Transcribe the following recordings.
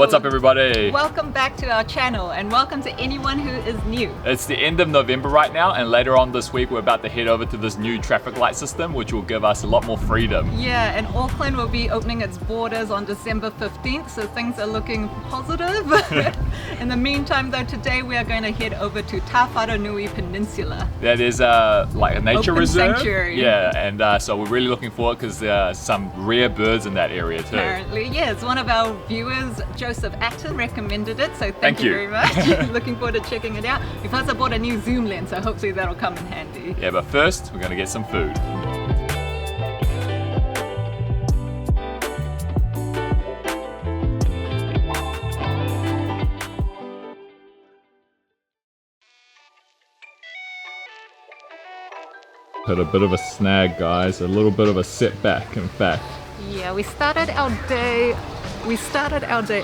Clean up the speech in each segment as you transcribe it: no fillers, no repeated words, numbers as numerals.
What's up everybody? Welcome back to our channel and welcome to anyone who is new. It's the end of November right now, and later on this week we're about to head over to this new traffic light system which will give us a lot more freedom. Yeah, and Auckland will be opening its borders on December 15th, so things are looking positive. In the meantime though, today we are going to head over to Tawharanui Peninsula. That is like a nature Open reserve. sanctuary. Yeah, and so we're really looking forward because there are some rare birds in that area too. Apparently, yes. One of our viewers, Joseph Atten, recommended it, so thank you very much. Looking forward to checking it out. We've also bought a new zoom lens, so hopefully that'll come in handy. Yeah, but first we're going to get some food. Had a bit of a snag, guys, a little bit of a setback in fact. Yeah, we started our day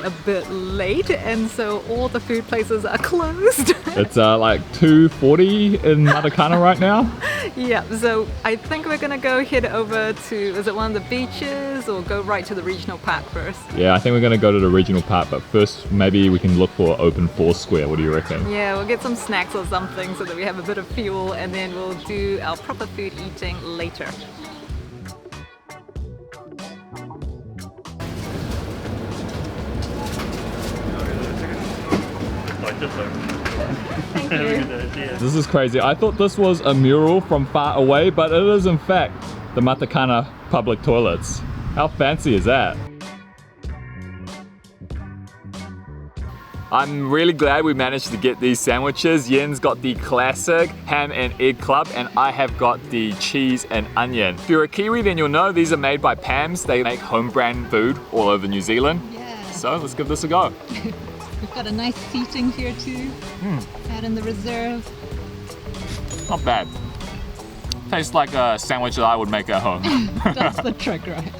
a bit late, and so all the food places are closed. It's like 2:40 in Matakana right now. Yeah, so I think we're gonna go head over to, is it one of the beaches, or go right to the regional park first? Yeah, I think we're gonna go to the regional park, but first maybe we can look for open Foursquare. What do you reckon? Yeah, we'll get some snacks or something so that we have a bit of fuel, and then we'll do our proper food eating later. Thank you. This is crazy. I thought this was a mural from far away, but it is in fact the Matakana public toilets. How fancy is that? I'm really glad we managed to get these sandwiches. Yen's got the classic ham and egg club, and I have got the cheese and onion. If you're a Kiwi, then you'll know these are made by Pam's. They make home brand food all over New Zealand. Yeah. So let's give this a go. We've got a nice seating here too, out in the reserve. Not bad. Tastes like a sandwich that I would make at home. That's the trick, right?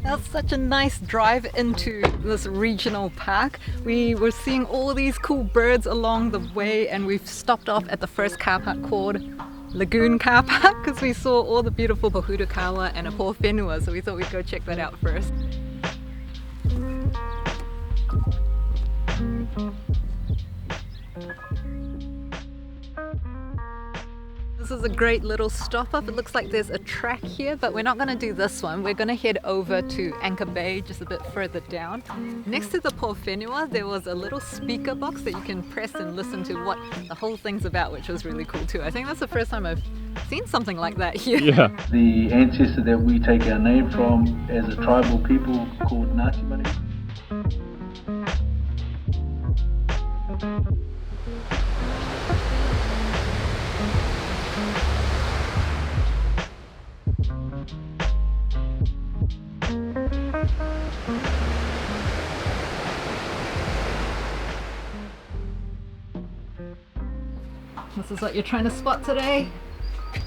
That's such a nice drive into this regional park. We were seeing all these cool birds along the way, and we've stopped off at the first car park called Lagoon Car Park because we saw all the beautiful Pohutukawa and a Pohutukawa, so we thought we'd go check that out first. This is a great little stop off. It looks like there's a track here, but we're not going to do this one. We're going to head over to Anchor Bay, just a bit further down. Next to the Pohutukawa, there was a little speaker box that you can press and listen to what the whole thing's about, which was really cool too. I think that's the first time I've seen something like that here. Yeah. The ancestor that we take our name from as a tribal people called Ngāti. This is what you're trying to spot today?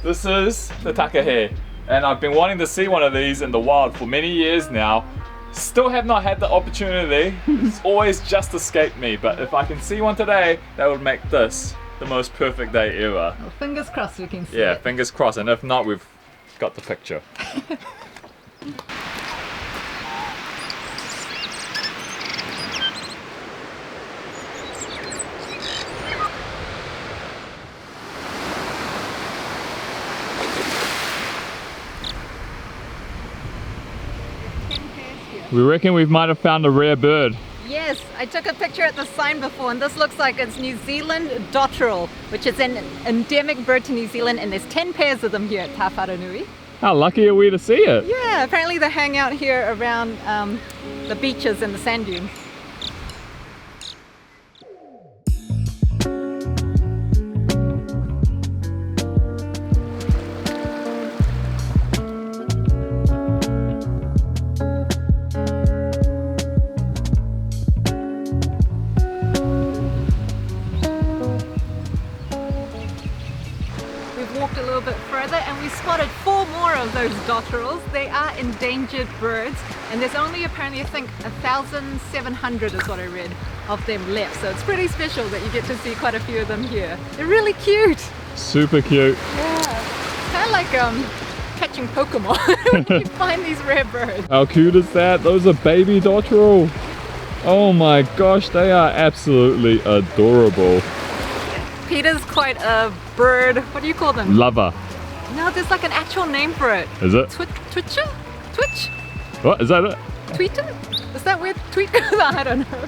This is the takahe, and I've been wanting to see one of these in the wild for many years now. Still have not had the opportunity. It's always just escaped me, but if I can see one today, that would make this the most perfect day ever. Well, fingers crossed we can see Yeah, it. fingers crossed, and if not, we've got the picture. We reckon we might have found a rare bird. Yes, I took a picture at the sign before, and this looks like it's New Zealand dotterel, which is an endemic bird to New Zealand, and there's 10 pairs of them here at Tawharanui. How lucky are we to see it? Yeah, apparently they hang out here around the beaches and the sand dunes. bit further and we spotted 4 more of those dotterels. They are endangered birds and there's only apparently I think 1,700 is what I read of them left. So it's pretty special that you get to see quite a few of them here. They're really cute. Super cute. Yeah, kind of like catching Pokemon when you find these rare birds. How cute is that? Those are baby dotterel. Oh my gosh, they are absolutely adorable. Peter's quite a bird, what do you call them? Lover. No, there's like an actual name for it. Is it? Twitcher? Twitch? What, is that it? Tweeter? Is that where tweet? I don't know.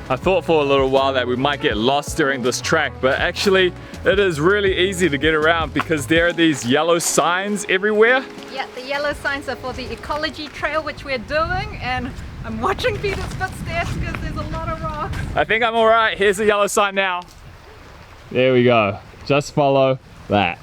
I thought for a little while that we might get lost during this track, but actually it is really easy to get around because there are these yellow signs everywhere. Yeah, the yellow signs are for the ecology trail which we're doing, and I'm watching Peter's footsteps because there's a lot of rocks. I think I'm alright. Here's the yellow sign now. There we go. Just follow that.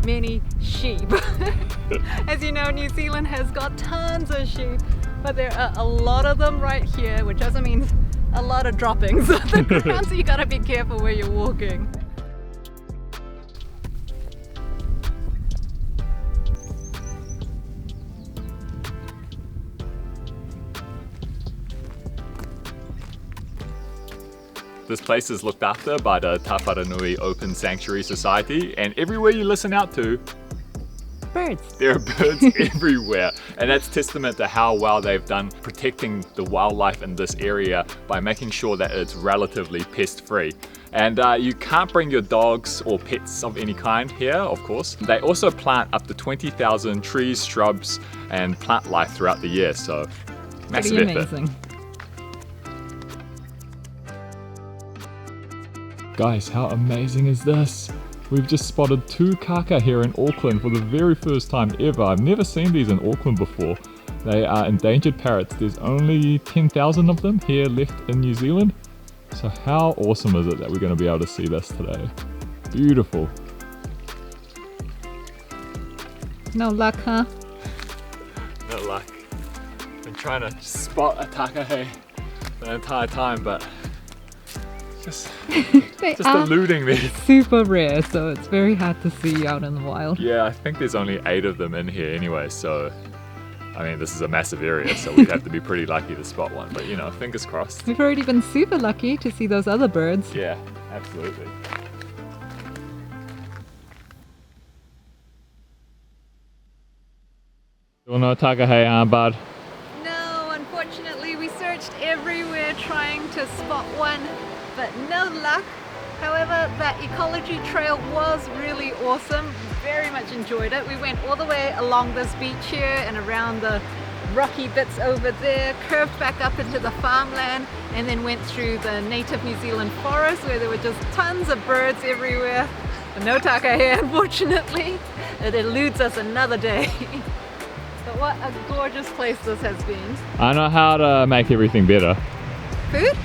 Many sheep. As you know, New Zealand has got tons of sheep, but there are a lot of them right here, which also means a lot of droppings on the ground, so you gotta be careful where you're walking. This place is looked after by the Tawharanui Open Sanctuary Society, and everywhere you listen out to, Birds. there are birds everywhere. And that's testament to how well they've done protecting the wildlife in this area by making sure that it's relatively pest-free. And you can't bring your dogs or pets of any kind here, of course. They also plant up to 20,000 trees, shrubs, and plant life throughout the year, so massive Pretty effort. amazing. Guys, how amazing is this? We've just spotted 2 kaka here in Auckland for the very first time ever. I've never seen these in Auckland before. They are endangered parrots. There's only 10,000 of them here left in New Zealand. So how awesome is it that we're going to be able to see this today? Beautiful. No luck, huh? No luck. Been trying to spot a takahe the entire time, but just eluding me. Super rare, so it's very hard to see out in the wild. Yeah, I think there's only 8 of them in here anyway, so I mean, this is a massive area, so we'd have to be pretty lucky to spot one, but you know, fingers crossed. We've already been super lucky to see those other birds. Yeah, absolutely. Still no takahe, bud? No, unfortunately, we searched everywhere trying to spot one, but no luck. However, that ecology trail was really awesome. Very much enjoyed it. We went all the way along this beach here and around the rocky bits over there, curved back up into the farmland, and then went through the native New Zealand forest where there were just tons of birds everywhere. But no takahe, unfortunately. It eludes us another day. But what a gorgeous place this has been. I know how to make everything better. Food?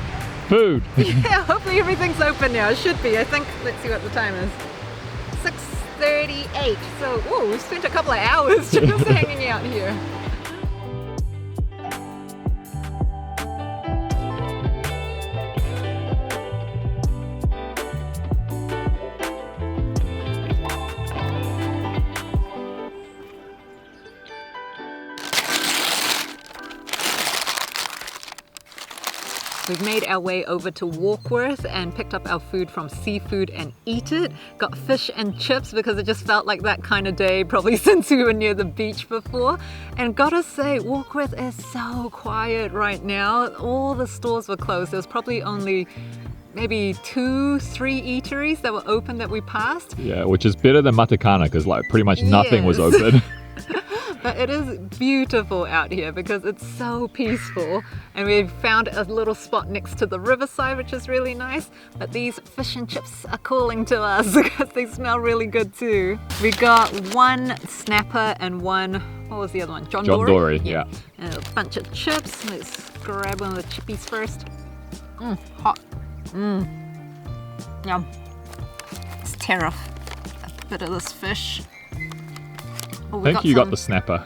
Food! Yeah, hopefully everything's open now. It should be. I think, let's see what the time is. 6:38. So, ooh, we've spent a couple of hours just hanging out here. We've made our way over to Warkworth and picked up our food from Seafood and Eat It. Got fish and chips because it just felt like that kind of day, probably since we were near the beach before. And gotta say, Warkworth is so quiet right now. All the stores were closed. There was probably only maybe 2-3 eateries that were open that we passed. Yeah, which is better than Matakana because like pretty much nothing was open. But it is beautiful out here because it's so peaceful, and we've found a little spot next to the riverside, which is really nice. But these fish and chips are calling to us because they smell really good too. We got one snapper and one, what was the other one? John Dory, yeah. And a bunch of chips. Let's grab one of the chippies first. Hot. Yum. Let's tear off a bit of this fish. Oh, I think you got the snapper.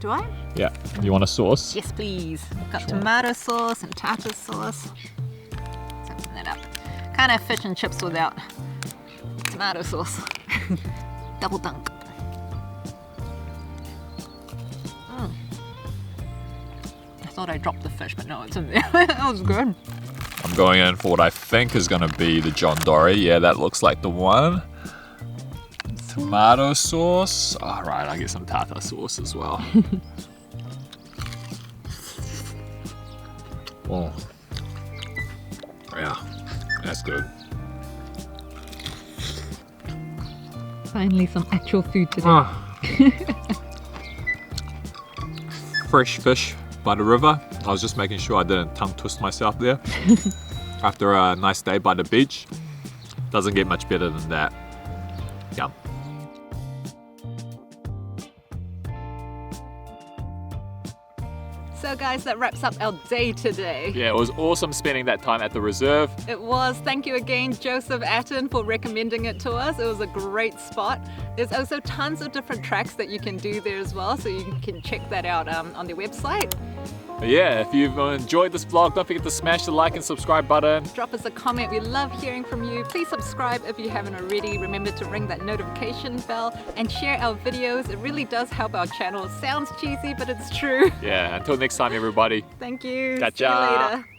Do I? Yeah. You want a sauce? Yes, please. We've got tomato sauce and tartar sauce. Let's open that up. Can't have fish and chips without tomato sauce. Double dunk. I thought I dropped the fish, but no, it's in there. That was good. I'm going in for what I think is going to be the John Dory. Yeah, that looks like the one. Tomato sauce. All right, I'll get some tartar sauce as well. Oh, yeah, that's good. Finally, some actual food today. Fresh fish by the river. I was just making sure I didn't tongue twist myself there. After a nice day by the beach, doesn't get much better than that. Yum. So guys, that wraps up our day today. Yeah, it was awesome spending that time at the reserve. It was. Thank you again, Joseph Atten, for recommending it to us. It was a great spot. There's also tons of different tracks that you can do there as well, so you can check that out on their website. Yeah, if you've enjoyed this vlog, don't forget to smash the like and subscribe button. Drop us a comment. We love hearing from you. Please subscribe if you haven't already. Remember to ring that notification bell and share our videos. It really does help our channel. It sounds cheesy, but it's true. Yeah, until next time, everybody. Thank you. Cha-cha. See you later.